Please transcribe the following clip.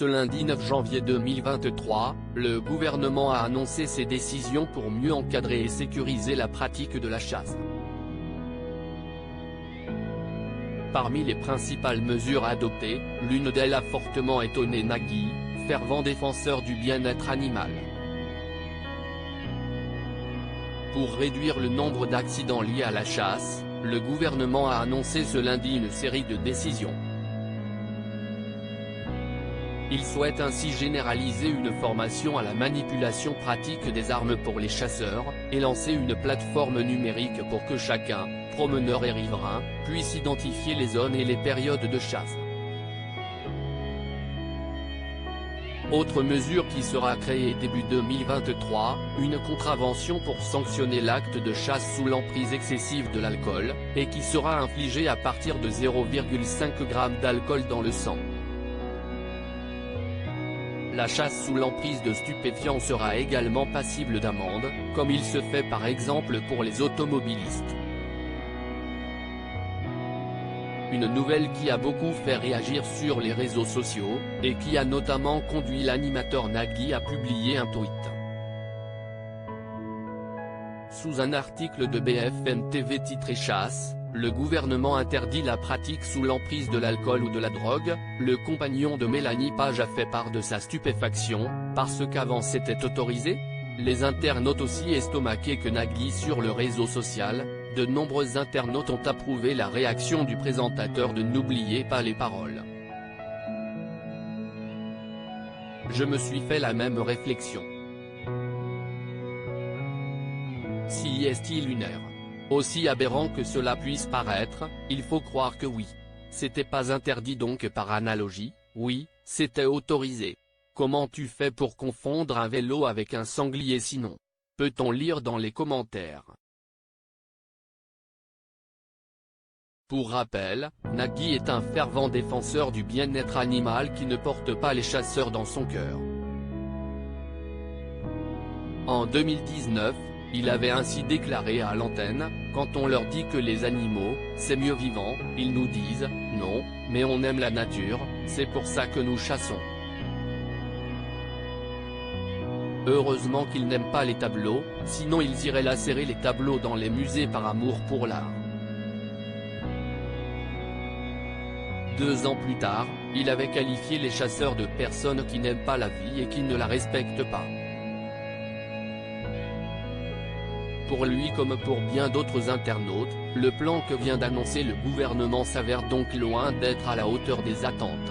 Ce lundi 9 janvier 2023, le gouvernement a annoncé ses décisions pour mieux encadrer et sécuriser la pratique de la chasse. Parmi les principales mesures adoptées, l'une d'elles a fortement étonné Nagui, fervent défenseur du bien-être animal. Pour réduire le nombre d'accidents liés à la chasse, le gouvernement a annoncé ce lundi une série de décisions. Il souhaite ainsi généraliser une formation à la manipulation pratique des armes pour les chasseurs, et lancer une plateforme numérique pour que chacun, promeneur et riverain, puisse identifier les zones et les périodes de chasse. Autre mesure qui sera créée début 2023, une contravention pour sanctionner l'acte de chasse sous l'emprise excessive de l'alcool, et qui sera infligée à partir de 0,5 g d'alcool dans le sang. La chasse sous l'emprise de stupéfiants sera également passible d'amende, comme il se fait par exemple pour les automobilistes. Une nouvelle qui a beaucoup fait réagir sur les réseaux sociaux, et qui a notamment conduit l'animateur Nagui à publier un tweet. Sous un article de BFM TV titré Chasse, le gouvernement interdit la pratique sous l'emprise de l'alcool ou de la drogue. Le compagnon de Mélanie Page a fait part de sa stupéfaction, parce qu'avant c'était autorisé. Les internautes aussi estomaqués que Nagui sur le réseau social. De nombreux internautes ont approuvé la réaction du présentateur de N'oubliez pas les paroles. Je me suis fait la même réflexion. Si est-il lunaire? Aussi aberrant que cela puisse paraître, il faut croire que oui. C'était pas interdit donc par analogie, oui, c'était autorisé. Comment tu fais pour confondre un vélo avec un sanglier sinon? Peut-on lire dans les commentaires. Pour rappel, Nagui est un fervent défenseur du bien-être animal qui ne porte pas les chasseurs dans son cœur. En 2019, il avait ainsi déclaré à l'antenne, quand on leur dit que les animaux, c'est mieux vivant, ils nous disent, non, mais on aime la nature, c'est pour ça que nous chassons. Heureusement qu'ils n'aiment pas les tableaux, sinon ils iraient lacérer les tableaux dans les musées par amour pour l'art. 2 ans plus tard, il avait qualifié les chasseurs de personnes qui n'aiment pas la vie et qui ne la respectent pas. Pour lui comme pour bien d'autres internautes, le plan que vient d'annoncer le gouvernement s'avère donc loin d'être à la hauteur des attentes.